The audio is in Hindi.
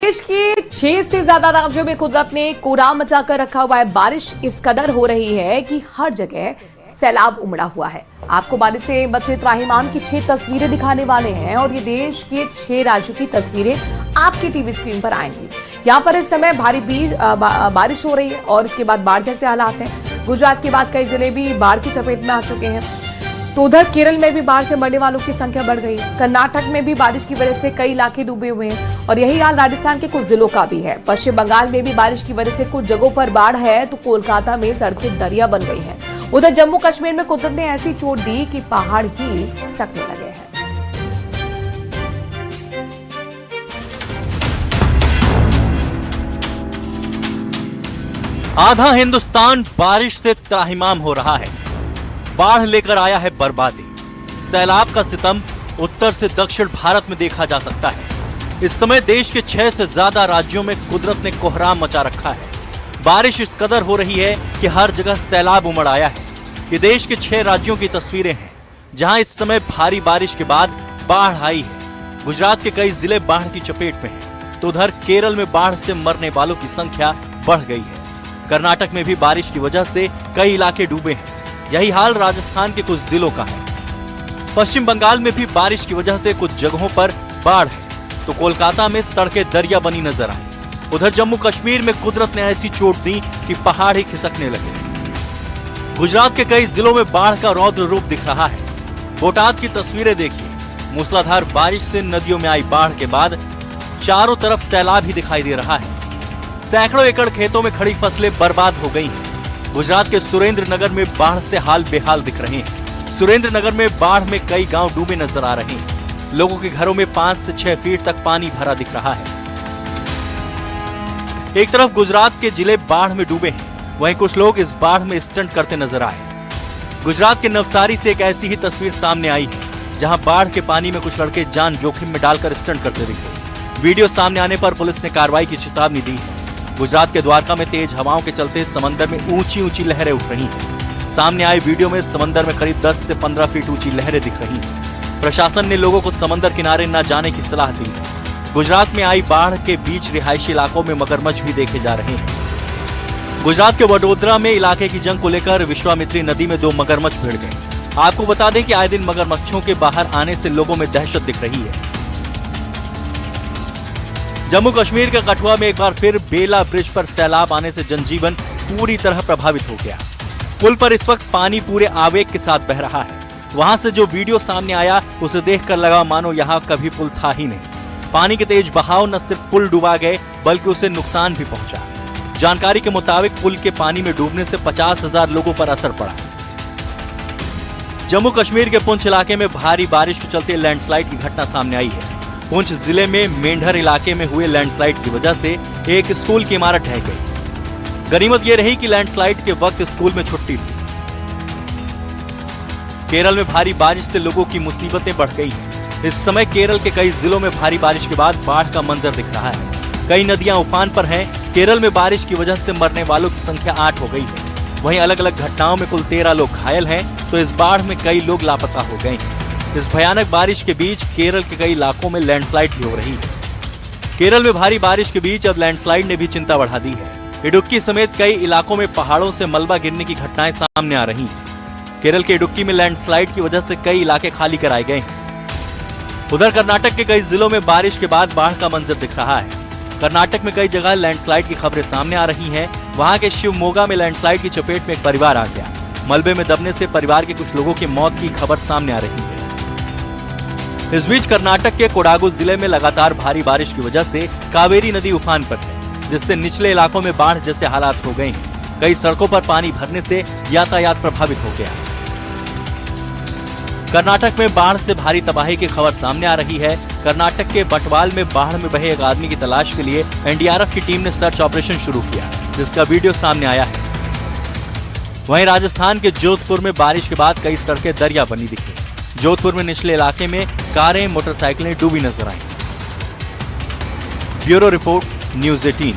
देश के 6 से ज्यादा राज्यों में कुदरत ने कोहराम मचाकर रखा हुआ है। बारिश इस कदर हो रही है कि हर जगह सैलाब उमड़ा हुआ है। आपको बारिश से बचे त्राहिमाम की 6 तस्वीरें दिखाने वाले हैं और ये देश के 6 राज्यों की तस्वीरें आपकी टीवी स्क्रीन पर आएंगी। यहाँ पर इस समय भारी बारिश हो रही है और इसके बाद बाढ़ जैसे हालात हैं। गुजरात के बाद कई जिले भी बाढ़ की चपेट में आ चुके हैं। तो उधर केरल में भी बाढ़ से मरने वालों की संख्या बढ़ गई है। कर्नाटक में भी बारिश की वजह से कई इलाके डूबे हुए हैं और यही हाल राजस्थान के कुछ जिलों का भी है। पश्चिम बंगाल में भी बारिश की वजह से कुछ जगहों पर बाढ़ है तो कोलकाता में सड़कें दरिया बन गई हैं। उधर जम्मू कश्मीर में कुदरत ने ऐसी चोट दी कि पहाड़ ही खिसकने लगे हैं। आधा हिंदुस्तान बारिश से त्राहिमाम हो रहा है। बाढ़ लेकर आया है बर्बादी। सैलाब का सितम उत्तर से दक्षिण भारत में देखा जा सकता है। इस समय देश के 6 से ज्यादा राज्यों में कुदरत ने कोहराम मचा रखा है। बारिश इस कदर हो रही है कि हर जगह सैलाब उमड़ आया है। ये देश के 6 राज्यों की तस्वीरें हैं जहां इस समय भारी बारिश के बाद बाढ़ आई है। गुजरात के कई जिले बाढ़ की चपेट में हैं, तो उधर केरल में बाढ़ से मरने वालों की संख्या बढ़ गई है। कर्नाटक में भी बारिश की वजह से कई इलाके डूबे हैं। यही हाल राजस्थान के कुछ जिलों का है। पश्चिम बंगाल में भी बारिश की वजह से कुछ जगहों पर बाढ़ है तो कोलकाता में सड़कें दरिया बनी नजर आई। उधर जम्मू कश्मीर में कुदरत ने ऐसी चोट दी कि पहाड़ ही खिसकने लगे। गुजरात के कई जिलों में बाढ़ का रौद्र रूप दिख रहा है। बोटाद की तस्वीरें देखिए। मूसलाधार बारिश से नदियों में आई बाढ़ के बाद चारों तरफ सैलाब ही दिखाई दे रहा है। सैकड़ों एकड़ खेतों में खड़ी फसलें बर्बाद हो गई हैं। गुजरात के सुरेंद्रनगर में बाढ़ से हाल बेहाल दिख रहे हैं। सुरेंद्रनगर में बाढ़ में कई गांव डूबे नजर आ रहे हैं। लोगों के घरों में 5 से 6 फीट तक पानी भरा दिख रहा है। एक तरफ गुजरात के जिले बाढ़ में डूबे हैं, वहीं कुछ लोग इस बाढ़ में स्टंट करते नजर आए। गुजरात के नवसारी से एक ऐसी ही तस्वीर सामने आई है जहां बाढ़ के पानी में कुछ लड़के जान जोखिम में डालकर स्टंट करते दिखे। वीडियो सामने आने पर पुलिस ने कार्रवाई की चेतावनी दी है। गुजरात के द्वारका में तेज हवाओं के चलते समंदर में ऊंची ऊंची लहरें उठ रही हैं। सामने आई वीडियो में समंदर में करीब 10 से 15 फीट ऊंची लहरें दिख रही हैं। प्रशासन ने लोगों को समंदर किनारे न जाने की सलाह दी है। गुजरात में आई बाढ़ के बीच रिहायशी इलाकों में मगरमच्छ भी देखे जा रहे हैं। गुजरात के वडोदरा में इलाके की जंग को लेकर विश्वामित्री नदी में 2 मगरमच्छ भिड़ गए। आपको बता दें कि आए दिन मगरमच्छों के बाहर आने से लोगों में दहशत दिख रही है। जम्मू कश्मीर के कठुआ में एक बार फिर बेला ब्रिज पर सैलाब आने से जनजीवन पूरी तरह प्रभावित हो गया। पुल पर इस वक्त पानी पूरे आवेग के साथ बह रहा है। वहां से जो वीडियो सामने आया उसे देखकर लगा मानो यहां कभी पुल था ही नहीं। पानी के तेज बहाव न सिर्फ पुल डुबा गए बल्कि उसे नुकसान भी पहुंचा। जानकारी के मुताबिक पुल के पानी में डूबने से 50,000 लोगों पर असर पड़ा। जम्मू कश्मीर के पुंछ इलाके में भारी बारिश के चलते लैंडस्लाइड की घटना सामने आई है। पुंछ जिले में मेंढर इलाके में हुए लैंडस्लाइड की वजह से एक स्कूल की इमारत ढह गई। गनीमत यह रही कि लैंडस्लाइड के वक्त स्कूल में छुट्टी थी। केरल में भारी बारिश से लोगों की मुसीबतें बढ़ गई हैं। इस समय केरल के कई जिलों में भारी बारिश के बाद बाढ़ का मंजर दिख रहा है। कई नदियां उफान पर हैं। केरल में बारिश की वजह से मरने वालों की संख्या 8 हो गई है। वहीं अलग अलग घटनाओं में कुल 13 लोग घायल हैं तो इस बाढ़ में कई लोग लापता हो गए हैं। इस भयानक बारिश के बीच केरल के कई इलाकों में लैंडस्लाइड भी हो रही है। केरल में भारी बारिश के बीच अब लैंडस्लाइड ने भी चिंता बढ़ा दी है। इडुक्की समेत कई इलाकों में पहाड़ों से मलबा गिरने की घटनाएं सामने आ रही हैं। केरल के इडुक्की में लैंडस्लाइड की वजह से कई इलाके खाली कराए गए हैं। उधर कर्नाटक के कई जिलों में बारिश के बाद बाढ़ का मंजर दिख रहा है। कर्नाटक में कई जगह लैंडस्लाइड की खबरें सामने आ रही हैं। वहां के शिवमोगा में लैंडस्लाइड की चपेट में एक परिवार आ गया। मलबे में दबने से परिवार के कुछ लोगों की मौत की खबर सामने आ रही है। इस बीच कर्नाटक के कोडागु जिले में लगातार भारी बारिश की वजह से कावेरी नदी उफान पर है, जिससे निचले इलाकों में बाढ़ जैसे हालात हो गए हैं। कई सड़कों पर पानी भरने से यातायात प्रभावित हो गया। कर्नाटक में बाढ़ से भारी तबाही की खबर सामने आ रही है। कर्नाटक के बटवाल में बाढ़ में बहे एक आदमी की तलाश के लिए एनडीआरएफ की टीम ने सर्च ऑपरेशन शुरू किया, जिसका वीडियो सामने आया है। वहीं राजस्थान के जोधपुर में बारिश के बाद कई सड़कें दरिया बनी दिखी। जोधपुर में निचले इलाके में कारें मोटरसाइकिलें डूबी नजर आईं। Bureau report, news 18।